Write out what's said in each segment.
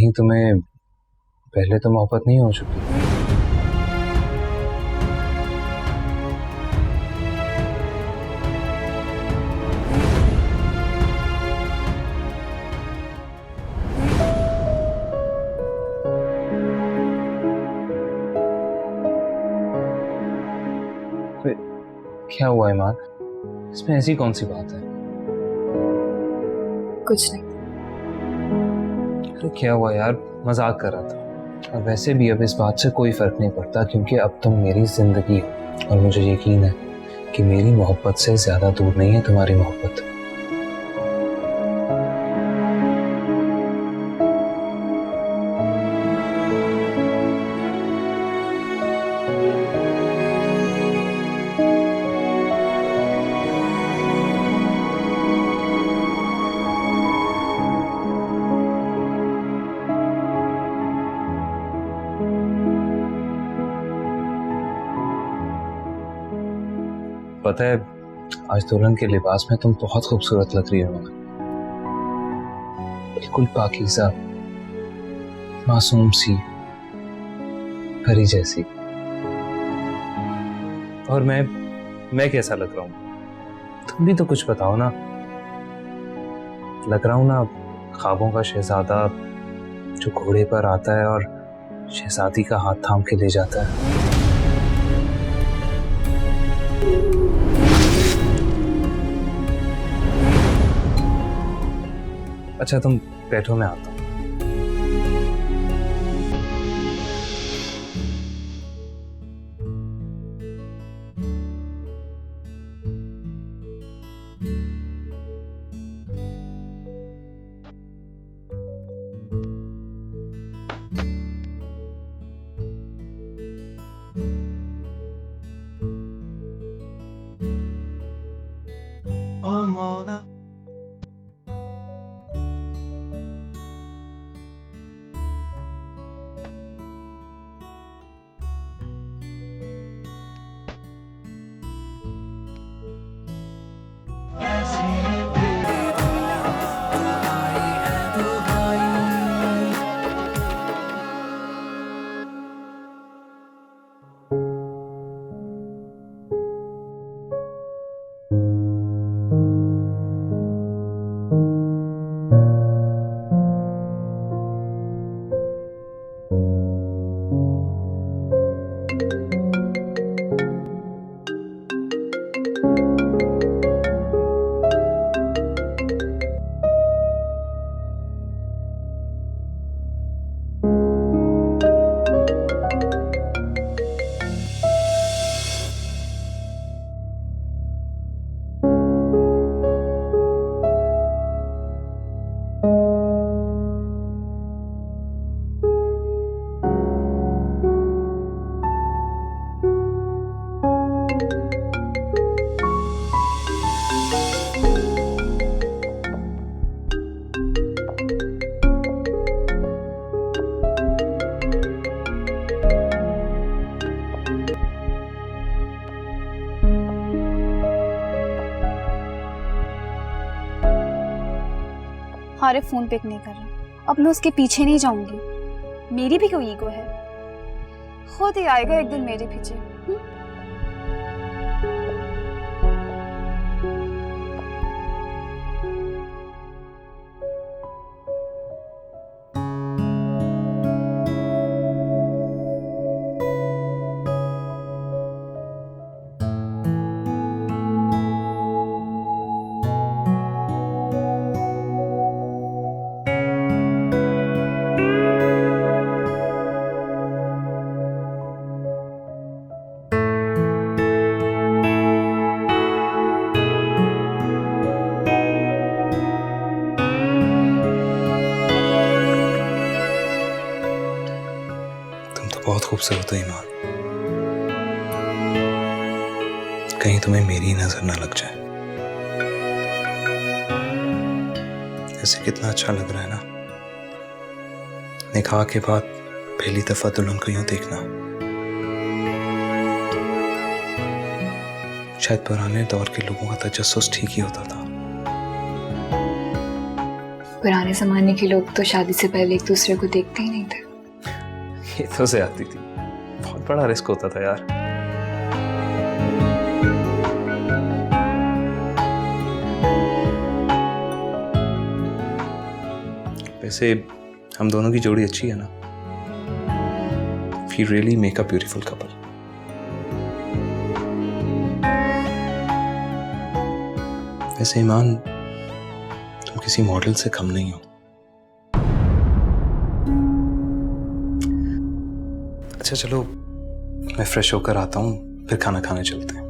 कहीं तुम्हें पहले तो मोहब्बत नहीं हो चुकी? क्या हुआ ईमान? इसमें ऐसी कौन सी बात है? कुछ नहीं। अरे क्या हुआ यार, मजाक कर रहा था। और वैसे भी अब इस बात से कोई फर्क नहीं पड़ता क्योंकि अब तुम मेरी जिंदगी हो और मुझे यकीन है कि मेरी मोहब्बत से ज्यादा दूर नहीं है तुम्हारी मोहब्बत। पता है, आज दुल्हन के लिबास में तुम बहुत खूबसूरत लग रही हो। बिल्कुल पाकीज़ा, मासूम सी, परी जैसी। और मैं कैसा लग रहा हूँ? तुम भी तो कुछ बताओ ना। लग रहा हूँ ना ख्वाबों का शहजादा जो घोड़े पर आता है और शहजादी का हाथ थाम के ले जाता है। अच्छा तुम बैठो, मैं आता हूँ। अरे फोन पिक नहीं कर रहा। अब मैं उसके पीछे नहीं जाऊंगी। मेरी भी कोई ईगो है, खुद ही आएगा एक दिन मेरे पीछे। बहुत खूबसूरत हो ईमान, कहीं तुम्हें मेरी नजर ना लग जाए। ऐसे कितना अच्छा लग रहा है ना, निकाह के बाद पहली दफा दुल्हन को यूं देखना। शायद पुराने दौर के लोगों का तजस्सुस ठीक ही होता था। पुराने जमाने के लोग तो शादी से पहले एक दूसरे को देखते ही नहीं थे। ये तो ज्यादती थी, बहुत बड़ा रिस्क होता था यार। वैसे हम दोनों की जोड़ी अच्छी है ना? We really make a beautiful couple. वैसे ईमान, तुम किसी मॉडल से कम नहीं हो। अच्छा चलो, मैं फ्रेश होकर आता हूँ, फिर खाना खाने चलते हैं।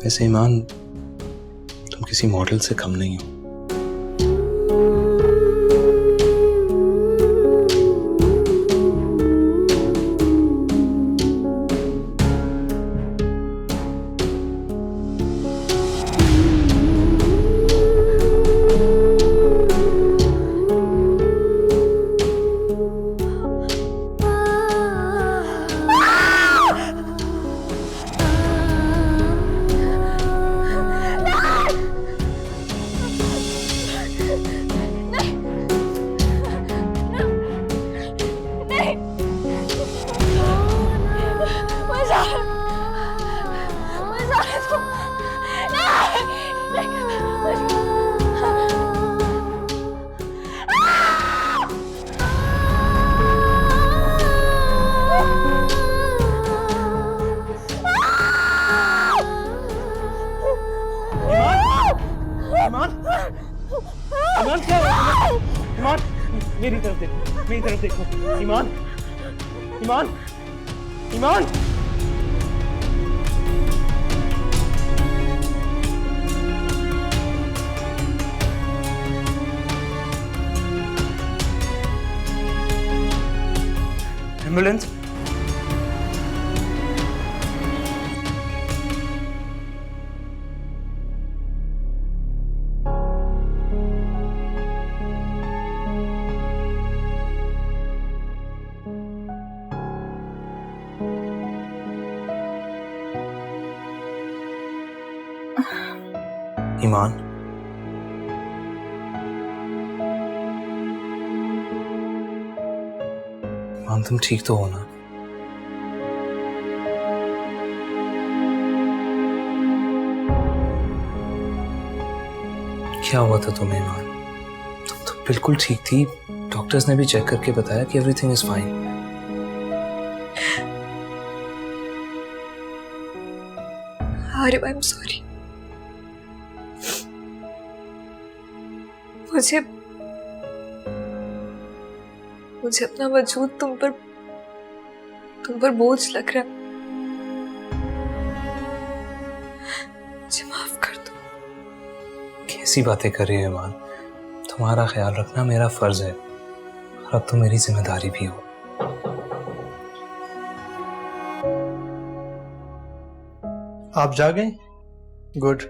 वैसे ईमान, तुम किसी मॉडल से कम नहीं हो। ईमान क्या है? ईमान मेरी तरफ देखो, मेरी तरफ देखो। ईमान, ईमान, ईमान। एम्बुलेंस। ईमान, ईमान तुम ठीक तो हो ना? क्या हुआ था तुम्हें ईमान? तुम तो बिल्कुल ठीक थी, डॉक्टर्स ने भी चेक करके बताया कि everything is fine. Arif, I am sorry. मुझे अपना वजूद तुम पर बोझ लग रहा है। मुझे माफ कर दो। कैसी बातें कर रही हो ईमान? तुम्हारा ख्याल रखना मेरा फर्ज है और अब तो मेरी जिम्मेदारी भी हो। आप जा गए? गुड।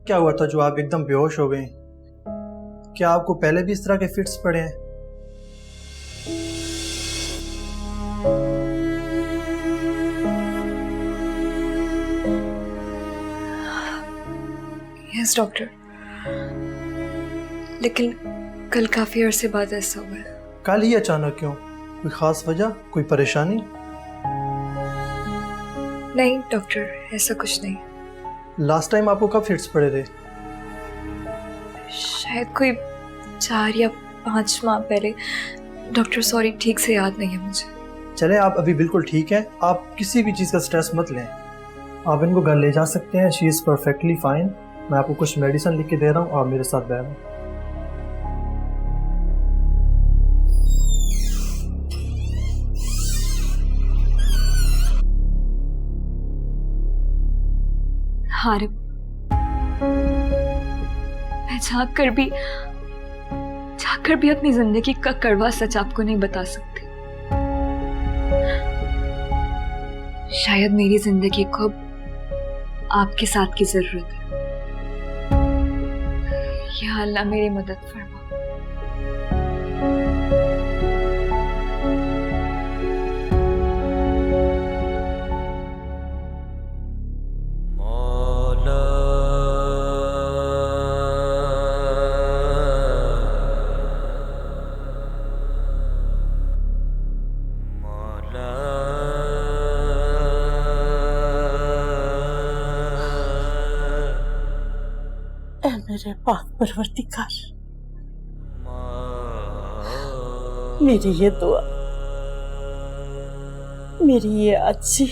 क्या हुआ था जो आप एकदम बेहोश हो गए? क्या आपको पहले भी इस तरह के फिट्स पड़े हैं? यस डॉक्टर, लेकिन कल काफी अरसे बाद ऐसा हुआ है। कल ही अचानक क्यों? कोई खास वजह, कोई परेशानी? नहीं डॉक्टर, ऐसा कुछ नहीं। लास्ट टाइम आपको कब फिट्स पड़े थे? शायद कोई 4 या 5 माह पहले। डॉक्टर सॉरी, ठीक से याद नहीं है मुझे। चले, आप अभी बिल्कुल ठीक हैं। आप किसी भी चीज़ का स्ट्रेस मत लें। आप इनको घर ले जा सकते हैं। She is perfectly fine. मैं आपको कुछ मेडिसिन लिख के दे रहा हूँ, आप मेरे साथ बैठो। आरिफ, मैं जाकर भी अपनी जिंदगी का कड़वा सच आपको नहीं बता सकती। शायद मेरी जिंदगी को अब आपके साथ की जरूरत है। या अल्लाह मेरी मदद फरमा। ऐ मेरे पाक परवरदिगार, मेरी ये दुआ, मेरी ये आजी,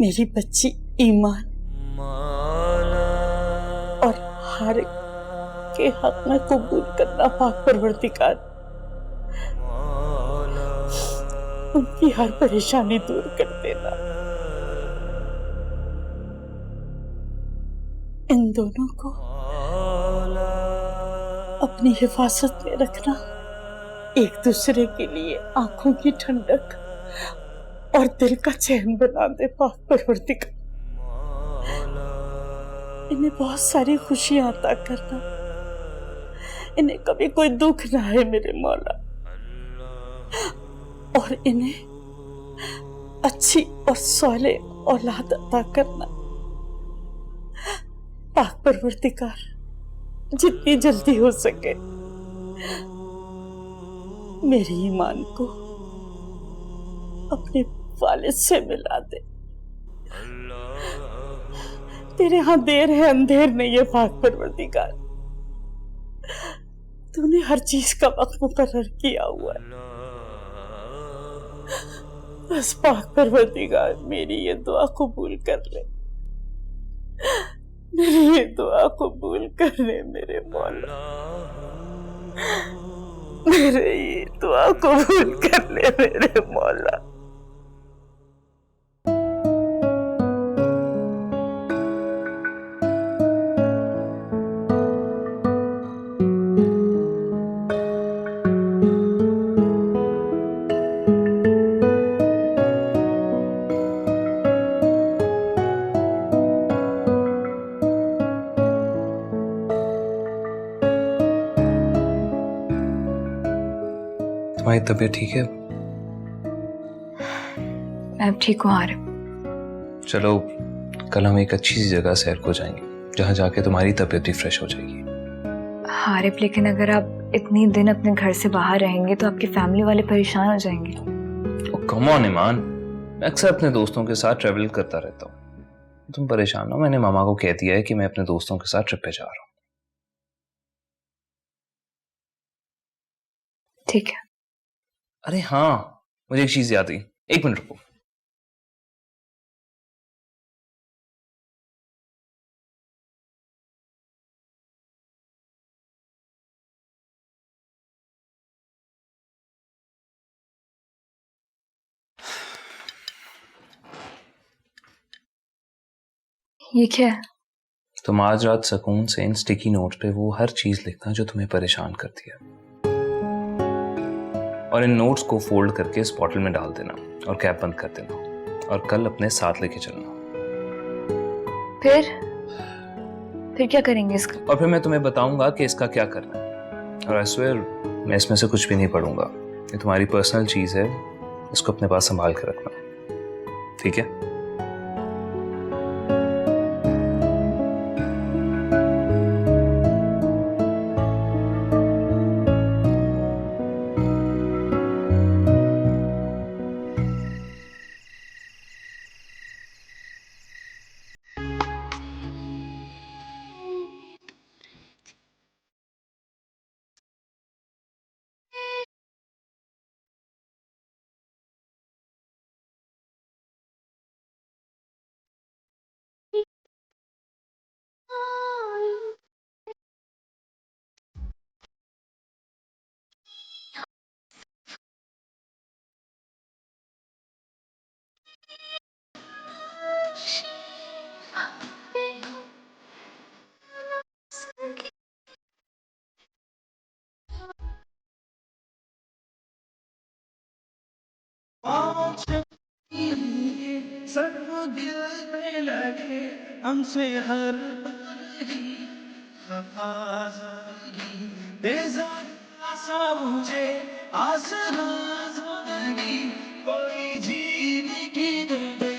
मेरी बच्ची ईमान और हर के हक में कबूल करना पाक परवरदिगार। उनकी हर परेशानी दूर कर देना। इन दोनों को अपनी हिफाजत में रखना, एक दूसरे के लिए आंखों की ठंडक और दिल का चैन बना दे पाक परवरदिगार। इन्हें बहुत सारी खुशियां अता करना, इन्हें कभी कोई दुख ना आए मेरे मौला, और इन्हें अच्छी और सौले औलाद अता करना पाक परवरदिगार। जितनी जल्दी हो सके मेरी ईमान को अपने वालिद से मिला दे। तेरे यहाँ देर है अंधेर नहीं है पाक परवरदिगार। तूने हर चीज का वक्त मुकर्रर किया हुआ है। बस पाक परवरदिगार मेरी ये दुआ कबूल कर ले, मेरी ये दुआ कबूल कर ले मेरे मौला, मेरे ये दुआ कबूल कर ले मेरे मौला। तुम्हारी तबीयत ठीक है? मैं अब ठीक हूँ आरिफ। चलो कल हम एक अच्छी सी जगह सैर को जाएंगे, जहाँ जाके तुम्हारी तबीयत भी फ्रेश हो जाएगी। आरिफ, लेकिन अगर आप इतनी दिन अपने घर से बाहर रहेंगे तो आपकी फैमिली वाले परेशान हो जाएंगे। कम ऑन ईमान, मैं अक्सर अपने दोस्तों के साथ ट्रेवल करता रहता हूँ। तुम परेशान हो, मैंने मामा को कह दिया है कि मैं अपने दोस्तों के साथ ट्रिप पे जा रहा हूँ। ठीक है। अरे हाँ, मुझे एक चीज याद आई, एक मिनट रुको। ये क्या है? तुम आज रात सुकून से इन स्टिकी नोट पे वो हर चीज लिखना जो तुम्हें परेशान करती है, और इन नोट्स को फोल्ड करके इस बॉटल में डाल देना और कैप बंद कर देना, और कल अपने साथ लेके चलना। फिर क्या करेंगे इसका? और फिर मैं तुम्हें बताऊंगा कि इसका क्या करना है। और आई स्वेयर मैं इसमें से कुछ भी नहीं पढ़ूंगा। ये तुम्हारी पर्सनल चीज है, इसको अपने पास संभाल कर रखना, ठीक है? सब दिल में लगे हमसे हर बेज़ारा मुझे आसरा जिंदगी कोई जीने की दे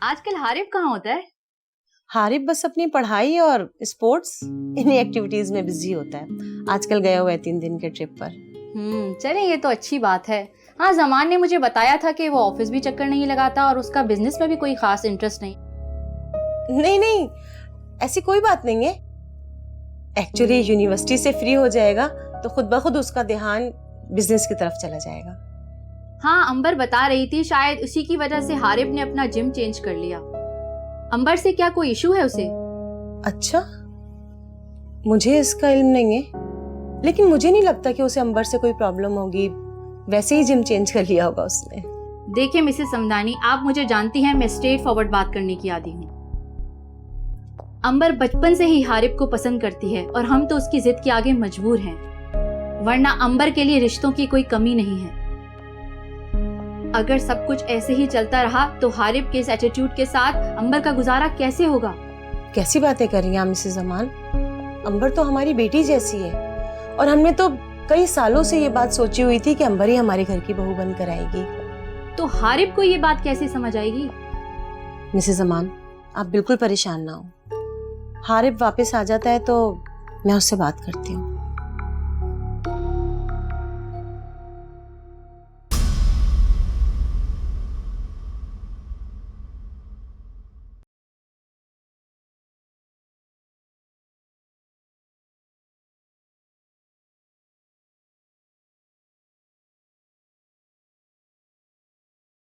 आजकल हारिफ कहाँ होता है? हारिफ बस अपनी पढ़ाई और स्पोर्ट्स इन्हीं एक्टिविटीज में बिजी होता है। आजकल गया हुआ है 3 दिन के ट्रिप पर। चले ये तो अच्छी बात है। हाँ, जमान ने मुझे बताया था कि वो ऑफिस भी चक्कर नहीं लगाता और उसका बिजनेस में भी कोई खास इंटरेस्ट नहीं। नहीं, ऐसी कोई बात नहीं है। एक्चुअली यूनिवर्सिटी से फ्री हो जाएगा तो खुद ब खुद उसका ध्यान बिजनेस की तरफ चला जाएगा। हाँ, अंबर बता रही थी शायद उसी की वजह से हारिफ ने अपना जिम चेंज कर लिया। अंबर से क्या कोई इशू है उसे? अच्छा, मुझे इसका इल्म नहीं है, लेकिन मुझे नहीं लगता कि उसे अंबर से कोई प्रॉब्लम होगी। वैसे ही जिम चेंज कर लिया होगा उसने। देखिए मिसेस समदानी, आप मुझे जानती हैं, मैं स्ट्रेट फॉरवर्ड बात करने की आदी हूँ। अंबर बचपन से ही हारिफ को पसंद करती है और हम तो उसकी जिद के आगे मजबूर हैं, वरना अंबर के लिए रिश्तों की कोई कमी नहीं है। अगर सब कुछ ऐसे ही चलता रहा तो हारिफ के इस एटीट्यूड के साथ अंबर का गुजारा कैसे होगा? कैसी बातें कर रही हैं मिसेस जमान? अंबर तो हमारी बेटी जैसी है और हमने तो कई सालों से ये बात सोची हुई थी कि अंबर ही हमारे घर की बहू बनकर आएगी। तो हारिफ को ये बात कैसे समझ आएगी? मिसेस जमान, आप बिल्कुल परेशान ना हो। हारिफ वापस आ जाता है तो मैं उससे बात करती हूँ।